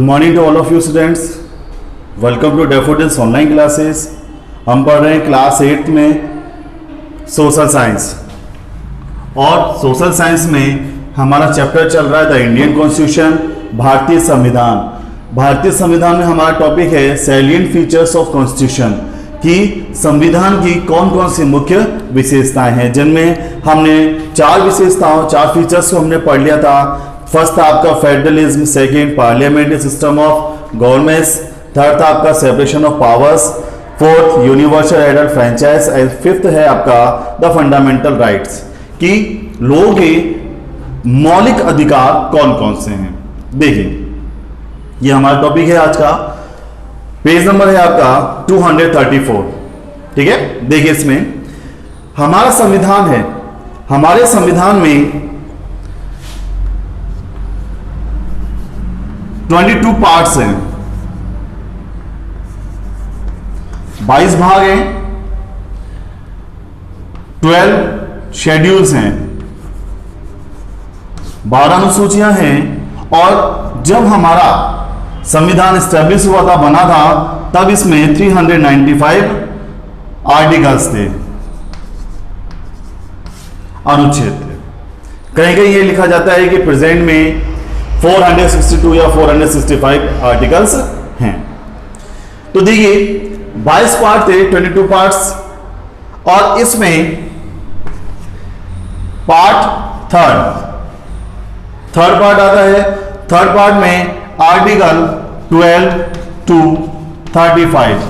Good morning to all of you students. Welcome to Daffodils online classes. हम पढ़ रहे हैं क्लास 8 में सोशल साइंस, और सोशल साइंस में हमारा चैप्टर चल रहा है द इंडियन कॉन्स्टिट्यूशन, भारतीय संविधान। भारतीय संविधान में हमारा टॉपिक है सैलिएंट फीचर्स ऑफ कॉन्स्टिट्यूशन, कि संविधान की कौन कौन सी मुख्य विशेषताएं हैं, जिनमें हमने चार फीचर्स को हमने पढ़ लिया था। फर्स्ट था आपका federalism, second parliamentary system of governments, third था आपका separation of powers, fourth universal adult franchise, and fifth है आपका द फंडामेंटल राइट्स, कि लोगों के मौलिक अधिकार कौन कौन से हैं। देखिए, ये हमारा टॉपिक है आज का। पेज नंबर है आपका 234। ठीक है, देखिए इसमें हमारा संविधान है। हमारे संविधान में 22 पार्ट्स हैं, 22 भाग हैं, 12 शेड्यूल्स हैं, 12 अनुसूचियां हैं। और जब हमारा संविधान स्टैब्लिश हुआ था, बना था, तब इसमें 395 आर्टिकल्स थे, अनुच्छेद थे। कहीं कहीं ये लिखा जाता है कि प्रेजेंट में 462 या 465 आर्टिकल्स हैं। तो देखिए 22 पार्ट थे, 22 पार्ट्स, और इसमें पार्ट थर्ड पार्ट आता है। थर्ड पार्ट में आर्टिकल 12 to 35,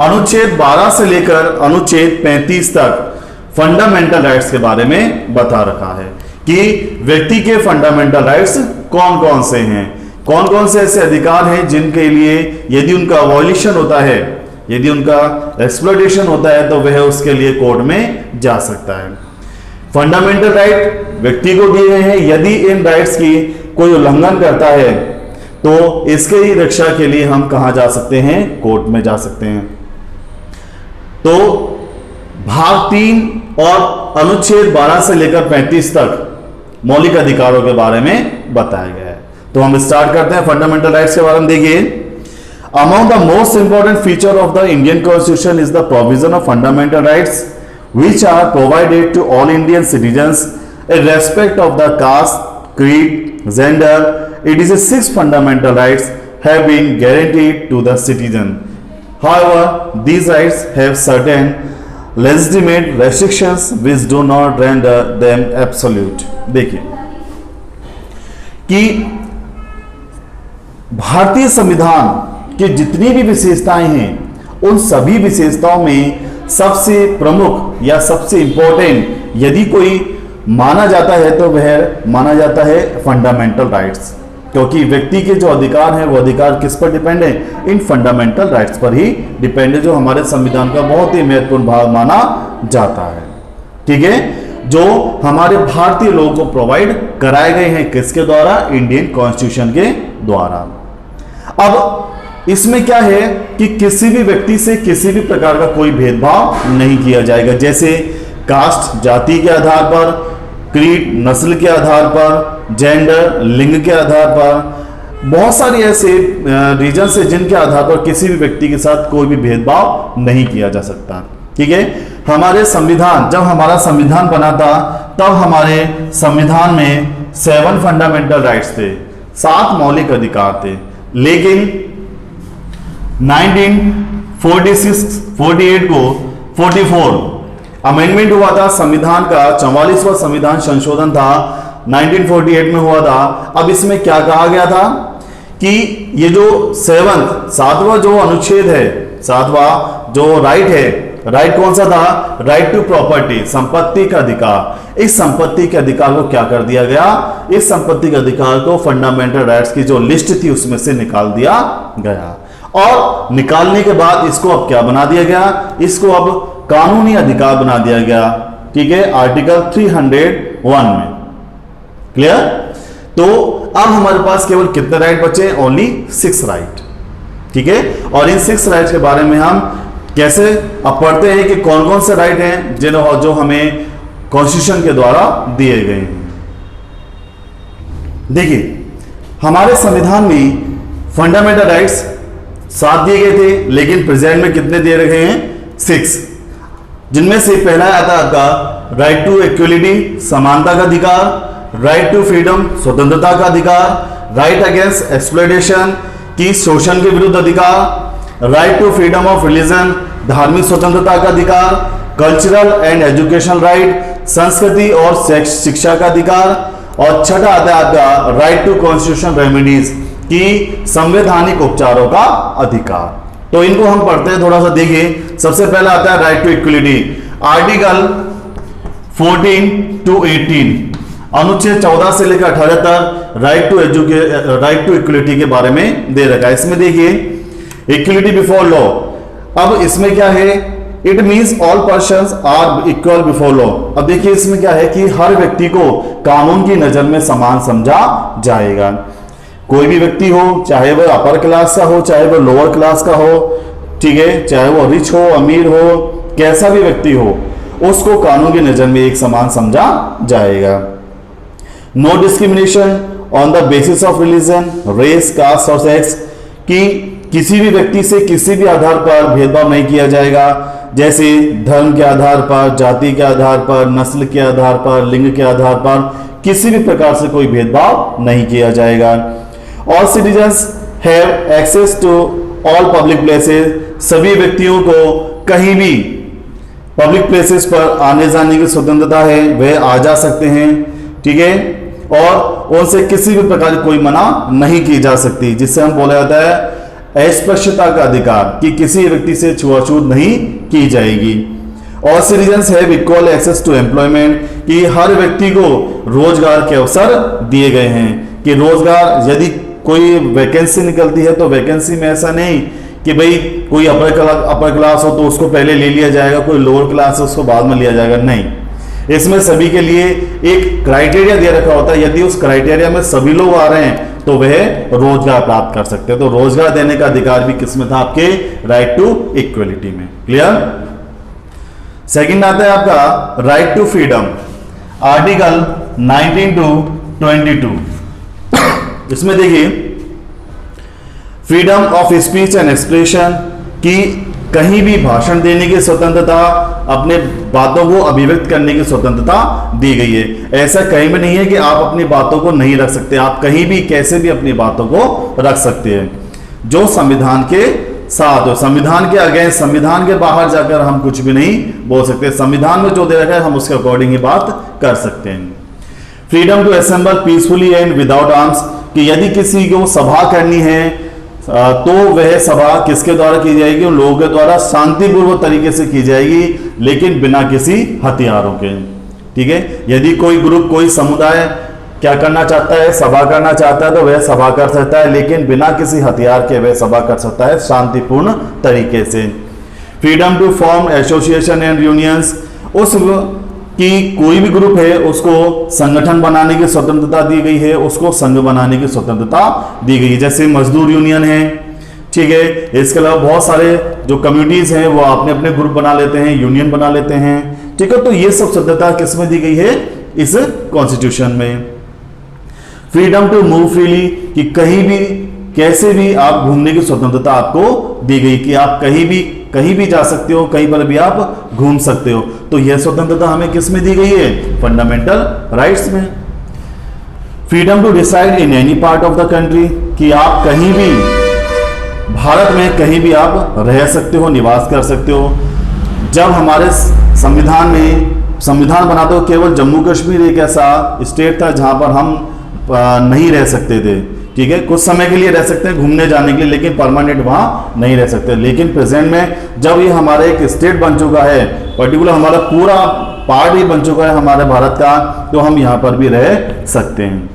अनुच्छेद 12 से लेकर अनुच्छेद 35 तक फंडामेंटल राइट्स के बारे में बता रखा है कि व्यक्ति के फंडामेंटल राइट्स कौन कौन से हैं, कौन कौन से ऐसे अधिकार हैं जिनके लिए यदि उनका वॉल्यूशन होता है, यदि उनका एक्सप्लॉयटेशन होता है, तो वह उसके लिए कोर्ट में जा सकता है। फंडामेंटल राइट व्यक्ति को दिए गए हैं। यदि इन राइट्स की कोई उल्लंघन करता है तो इसके ही रक्षा के लिए हम कहां जा सकते हैं? कोर्ट में जा सकते हैं। तो भाग 3 और अनुच्छेद 12 से लेकर 35 तक मौलिक अधिकारों के बारे में बताया गया है। तो हम स्टार्ट करते हैं फंडामेंटल राइट्स के बारे में। देखिए, among the most important feature of the Indian constitution is the provision of fundamental rights which are provided to all Indian citizens irrespective of the caste, creed, gender. It is a 6 fundamental rights have been guaranteed to the citizen. However, these rights have certain legitimate restrictions which do not render them absolute. देखिए कि भारतीय संविधान की जितनी भी विशेषताएं हैं, उन सभी विशेषताओं में सबसे प्रमुख या सबसे इंपॉर्टेंट यदि कोई माना जाता है तो वह माना जाता है फंडामेंटल राइट्स, क्योंकि व्यक्ति के जो अधिकार हैं वो अधिकार किस पर डिपेंड है? इन फंडामेंटल राइट्स पर ही डिपेंड है, जो हमारे संविधान का बहुत ही महत्वपूर्ण भाग माना जाता है। ठीक है, जो हमारे भारतीय लोगों को प्रोवाइड कराए गए हैं, किसके द्वारा? इंडियन कॉन्स्टिट्यूशन के द्वारा। अब इसमें क्या है कि किसी भी व्यक्ति से किसी भी प्रकार का कोई भेदभाव नहीं किया जाएगा, जैसे कास्ट जाति के आधार पर, क्रीड नस्ल के आधार पर, जेंडर लिंग के आधार पर, बहुत सारी ऐसे रीजन है जिनके आधार पर किसी भी व्यक्ति के साथ कोई भी भेदभाव नहीं किया जा सकता। ठीक है, हमारे संविधान, जब हमारा संविधान बना था तब हमारे संविधान में 7 फंडामेंटल राइट्स थे, 7 मौलिक अधिकार थे। लेकिन 1946-48 को 44 अमेंडमेंट हुआ था, संविधान का 44वां संविधान संशोधन था, 1948 में हुआ था। अब इसमें क्या कहा गया था कि ये जो 7वां जो अनुच्छेद है, 7वां जो राइट है, राइट कौन सा था? राइट टू प्रॉपर्टी, संपत्ति का अधिकार। इस संपत्ति के अधिकार को क्या कर दिया गया? इस संपत्ति के अधिकार को फंडामेंटल राइट्स की जो लिस्ट थी उसमें से निकाल दिया गया, और निकालने के बाद इसको अब क्या बना दिया गया? इसको अब कानूनी अधिकार बना दिया गया। ठीक है, आर्टिकल 301 में। क्लियर? तो अब हमारे पास केवल कितने राइट बचे? Only 6 right. ठीक है, और इन 6 राइट के बारे में हम कैसे अब पढ़ते हैं कि कौन कौन से राइट हैं जो हमें कॉन्स्टिट्यूशन के द्वारा दिए गए हैं। देखिए, हमारे संविधान में फंडामेंटल राइट्स 7 दिए गए थे, लेकिन प्रेजेंट में कितने दे रखे हैं? 6, जिनमें से पहला आता है आपका राइट टू इक्वलिटी, समानता का अधिकार, राइट टू फ्रीडम, स्वतंत्रता का अधिकार, राइट अगेंस्ट एक्सप्लॉयटेशन की शोषण के विरुद्ध अधिकार, right to freedom of religion, धार्मिक स्वतंत्रता का अधिकार, कल्चरल एंड एजुकेशनल राइट, संस्कृति और शिक्षा का अधिकार, और छठा आता है आपका राइट टू कॉन्स्टिट्यूशनल रेमेडीज की संवैधानिक उपचारों का अधिकार। तो इनको हम पढ़ते हैं, थोड़ा सा देखिए। सबसे पहला आता है right to equality, article 14 to 18, अनुच्छेद 14 से लेकर 18 तक राइट टू इक्वलिटी के बारे में दे रखा है। इसमें देखिए इक्वलिटी बिफोर लॉ। अब इसमें क्या है? It means all persons are equal before law. अब देखिए इसमें क्या है कि हर व्यक्ति को कानून की नजर में समान समझा जाएगा। कोई भी व्यक्ति हो, चाहे वह अपर क्लास का हो, चाहे वह लोअर क्लास का हो, ठीक है, चाहे वो रिच हो, अमीर हो, कैसा भी व्यक्ति हो, उसको कानून की नजर में एक समान समझा जाएगा। No discrimination on the basis of religion, race, caste और सेक्स, कि किसी भी व्यक्ति से किसी भी आधार पर भेदभाव नहीं किया जाएगा, जैसे धर्म के आधार पर, जाति के आधार पर, नस्ल के आधार पर, लिंग के आधार पर, किसी भी प्रकार से कोई भेदभाव नहीं किया जाएगा। All citizens have access to all public places, सभी व्यक्तियों को कहीं भी पब्लिक प्लेसेस पर आने जाने की स्वतंत्रता है, वह आ जा सकते हैं, ठीक है, और उनसे किसी भी प्रकार की कोई मना नहीं की जा सकती, जिससे हम बोला जाता है अस्पृश्यता का अधिकार, कि किसी व्यक्ति से छुआछूत नहीं की जाएगी। और citizens have equal access to employment, कि हर व्यक्ति को रोजगार के अवसर दिए गए हैं, कि रोजगार यदि कोई वैकेंसी निकलती है तो वैकेंसी में ऐसा नहीं कि भाई कोई अपर क्लास हो तो उसको पहले ले लिया जाएगा, कोई लोअर क्लास है उसको बाद में लिया जाएगा, नहीं। इसमें सभी के लिए एक क्राइटेरिया दे रखा होता है, यदि उस क्राइटेरिया में सभी लोग आ रहे हैं तो वह रोजगार प्राप्त कर सकते हैं। तो रोजगार देने का अधिकार भी किसमें था? आपके राइट टू इक्वलिटी में। क्लियर? सेकंड आता है आपका right to freedom, article 19 to 22। इसमें देखिए freedom of speech and expression, की कहीं भी भाषण देने की स्वतंत्रता, अपने बातों को अभिव्यक्त करने की स्वतंत्रता दी गई है। ऐसा कहीं भी नहीं है कि आप अपनी बातों को नहीं रख सकते, आप कहीं भी कैसे भी अपनी बातों को रख सकते हैं, जो संविधान के साथ हो। संविधान के अगेंस्ट, संविधान के बाहर जाकर हम कुछ भी नहीं बोल सकते। संविधान में जो दे रखा है हम उसके अकॉर्डिंग ही बात कर सकते हैं। Freedom to assemble peacefully and without arms, कि यदि किसी को सभा करनी है तो वह सभा किसके द्वारा की जाएगी? उन लोगों के द्वारा शांतिपूर्वक तरीके से की जाएगी, लेकिन बिना किसी हथियारों के, ठीक है। यदि कोई ग्रुप, कोई समुदाय क्या करना चाहता है? सभा करना चाहता है, तो वह सभा कर सकता है, लेकिन बिना किसी हथियार के वह सभा कर सकता है शांतिपूर्ण तरीके से। Freedom to form association and unions, उस कि कोई भी ग्रुप है उसको संगठन बनाने की स्वतंत्रता दी गई है, उसको संघ बनाने की स्वतंत्रता दी गई है, जैसे मजदूर यूनियन है, ठीक है। इसके अलावा बहुत सारे जो कम्युनिटीज हैं वो अपने अपने ग्रुप बना लेते हैं, यूनियन बना लेते हैं, ठीक है। तो ये सब स्वतंत्रता किसमें दी गई है? इस कॉन्स्टिट्यूशन में। फ्रीडम टू मूव फ्रीली, कि कहीं भी कैसे भी आप घूमने की स्वतंत्रता आपको दी गई, कि आप कहीं भी जा सकते हो, कहीं पर भी आप घूम सकते हो। तो यह स्वतंत्रता हमें किस में दी गई है? फंडामेंटल राइट्स में। Freedom to decide in any part of the country, कि आप कहीं भी भारत में कहीं भी आप रह सकते हो, निवास कर सकते हो। जब हमारे संविधान में संविधान बनाते हो, केवल जम्मू कश्मीर एक ऐसा स्टेट था जहां पर हम नहीं रह सकते थे, ठीक है। कुछ समय के लिए रह सकते हैं घूमने जाने के लिए, लेकिन परमानेंट वहां नहीं रह सकते। लेकिन प्रेजेंट में जब ये हमारा एक स्टेट बन चुका है, पर्टिकुलर हमारा पूरा पार्ट ही बन चुका है हमारे भारत का, तो हम यहां पर भी रह सकते हैं।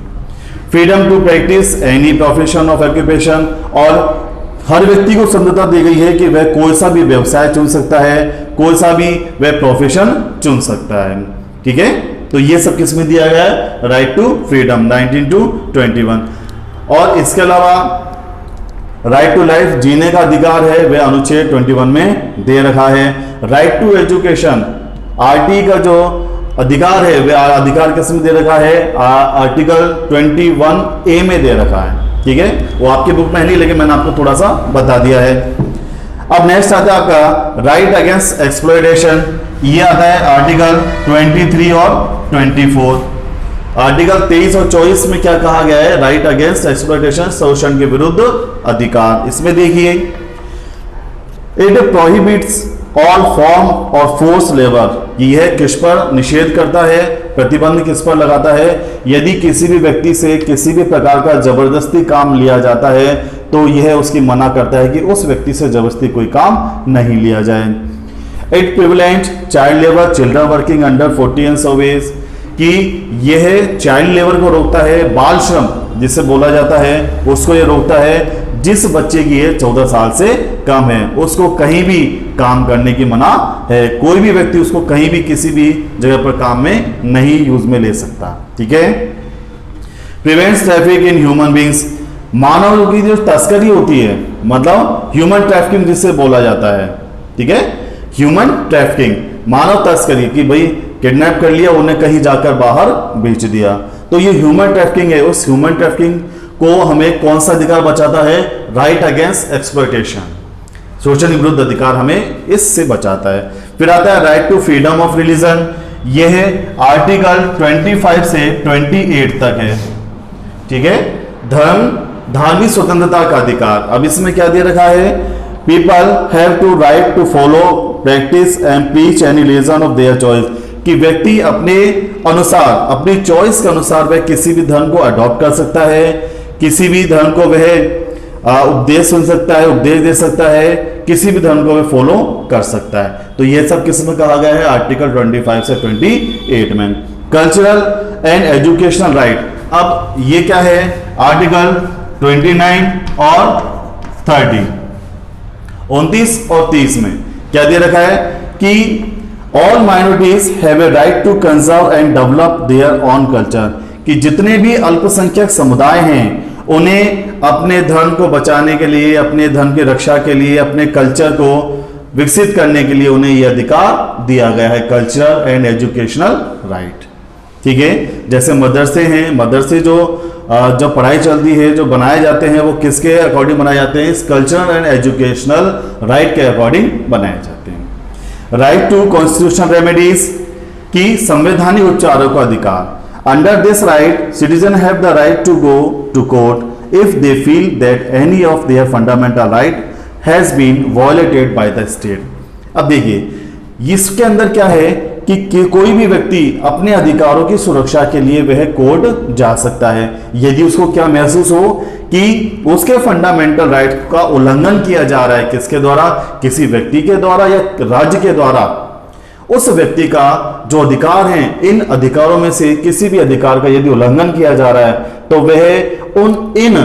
Freedom to practice any profession of occupation, और हर व्यक्ति को स्वतंत्रता दी गई है कि वह कोई सा भी व्यवसाय चुन सकता है, कोई सा भी वह प्रोफेशन चुन सकता है, ठीक है। तो ये सब किस में दिया गया है? Right to freedom 19 to 21। और इसके अलावा राइट टू लाइफ, जीने का अधिकार है, वह अनुच्छेद 21 में दे रखा है। राइट टू एजुकेशन, आरटी का जो अधिकार है वह अधिकार किस में दे रखा है, आर्टिकल 21A में दे रखा है। ठीक है, वो आपकी बुक में नहीं, लेकिन मैंने आपको थोड़ा सा बता दिया है। अब नेक्स्ट आता है आपका राइट अगेंस्ट एक्सप्लॉयटेशन। ये आता है आर्टिकल 23 और 24। आर्टिकल 23 और 24 में क्या कहा गया है, राइट अगेंस्ट एक्सप्लॉयटेशन, शोषण के विरुद्ध अधिकार। इसमें देखिए, इट प्रोहिबिट्स ऑल फॉर्म और फोर्स लेबर, यह किस पर निषेध करता है, प्रतिबंध किस पर लगाता है, यदि किसी भी व्यक्ति से किसी भी प्रकार का जबरदस्ती काम लिया जाता है तो यह उसकी मना करता है कि उस व्यक्ति से जबरदस्ती कोई काम नहीं लिया जाए। It prevent child labour, children working under 14 of age, कि यह चाइल्ड लेबर को रोकता है, बाल श्रम जिसे बोला जाता है उसको यह रोकता है। जिस बच्चे की एज 14 साल से कम है उसको कहीं भी काम करने की मना है, कोई भी व्यक्ति उसको कहीं भी किसी भी जगह पर काम में नहीं यूज में ले सकता। ठीक है। Prevents traffic in human beings, मानव की जो तस्करी होती है, मतलब ह्यूमन ट्रैफिकिंग जिसे बोला जाता है। ठीक है, ह्यूमन ट्रैफिकिंग, मानव तस्करी, कि भाई किडनैप कर लिया, उन्हें कहीं जाकर बाहर बेच दिया, तो ये ह्यूमन ट्रैफिकिंग है। उस ह्यूमन ट्रैफिकिंग को हमें कौन सा अधिकार बचाता है, राइट अगेंस्ट एक्सप्लॉयटेशन, शोषण के विरुद्ध अधिकार हमें इससे बचाता है। फिर आता है right to freedom of religion, यह आर्टिकल 25 से 28 तक है। ठीक है, धार्मिक स्वतंत्रता का अधिकार। अब इसमें क्या दे रखा है, people have to right to follow, practice and preach any religion of their choice, कि व्यक्ति अपने अनुसार, अपनी चॉइस के अनुसार वह किसी भी धर्म को अडॉप्ट कर सकता है, किसी भी धर्म को वह उपदेश सुन सकता है, उपदेश दे सकता है, किसी भी धर्म को वह फॉलो कर सकता है। तो यह सब किस में कहा गया है, आर्टिकल 25 से 28 में। कल्चरल एंड एजुकेशनल राइट, अब ये क्या है, आर्टिकल 29 और 30, 29 और 30 में क्या दे रखा है कि all minorities have a right to conserve and develop their own culture, कि जितने भी अल्पसंख्यक समुदाय हैं उन्हें अपने धर्म को बचाने के लिए, अपने धर्म की रक्षा के लिए, अपने कल्चर को विकसित करने के लिए उन्हें यह अधिकार दिया गया है, कल्चरल एंड एजुकेशनल राइट। ठीक है, जैसे मदरसे हैं, मदरसे जो पढ़ाई चलती है, जो बनाए जाते हैं, वो किसके अकॉर्डिंग बनाए जाते हैं, इस कल्चरल एंड एजुकेशनल राइट के अकॉर्डिंग बनाए जाते हैं। राइट टू कॉन्स्टिट्यूशनल रेमेडीज, की संवैधानिक उपचारों का अधिकार। Under this right citizen have the right to go to court if they feel that any of their fundamental right has been violated by the state. अब देखिए इसके अंदर क्या है कि कोई भी व्यक्ति अपने अधिकारों की सुरक्षा के लिए वह कोर्ट जा सकता है यदि उसको क्या महसूस हो कि उसके फंडामेंटल राइट का उल्लंघन किया जा रहा है, किसके द्वारा, किसी व्यक्ति के द्वारा या राज्य के द्वारा। उस व्यक्ति का जो अधिकार है, इन अधिकारों में से किसी भी अधिकार का यदि उल्लंघन किया जा रहा है तो वह इन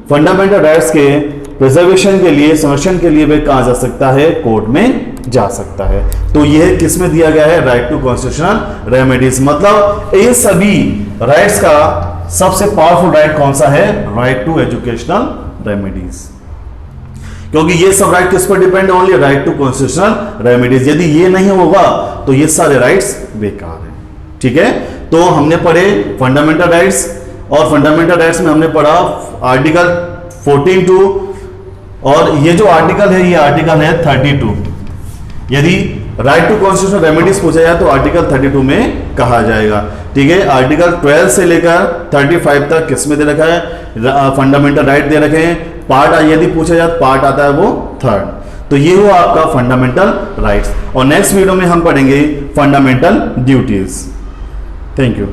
फंडामेंटल राइट्स के प्रिजर्वेशन के लिए, संरक्षण के लिए वह कहां जा सकता है, कोर्ट में जा सकता है। तो यह किस में दिया गया है, राइट टू कॉन्स्टिट्यूशनल रेमेडीज। मतलब ये सभी राइट्स का सबसे पावरफुल राइट कौन सा है, राइट टू एजुकेशनल रेमेडीज, क्योंकि ये सब राइट किस पर depend, only right to constitutional remedies. यदि ये नहीं होगा तो ये सारे राइट्स बेकार हैं। ठीक है, तो हमने पढ़े फंडामेंटल राइट्स, और फंडामेंटल राइट्स में हमने पढ़ा आर्टिकल 14(2), और ये जो आर्टिकल है ये आर्टिकल है 32। यदि राइट टू कॉन्स्टिट्यूशनल रेमेडीज पूछा जाए तो आर्टिकल 32 में कहा जाएगा। ठीक है, आर्टिकल 12 से लेकर 35 तक किसमें दे रखा है, फंडामेंटल राइट दे रखे हैं। पार्ट यदि पूछा जाए पार्ट आता है वो 3rd। तो ये हुआ आपका फंडामेंटल राइट्स, और नेक्स्ट वीडियो में हम पढ़ेंगे फंडामेंटल ड्यूटीज। Thank you.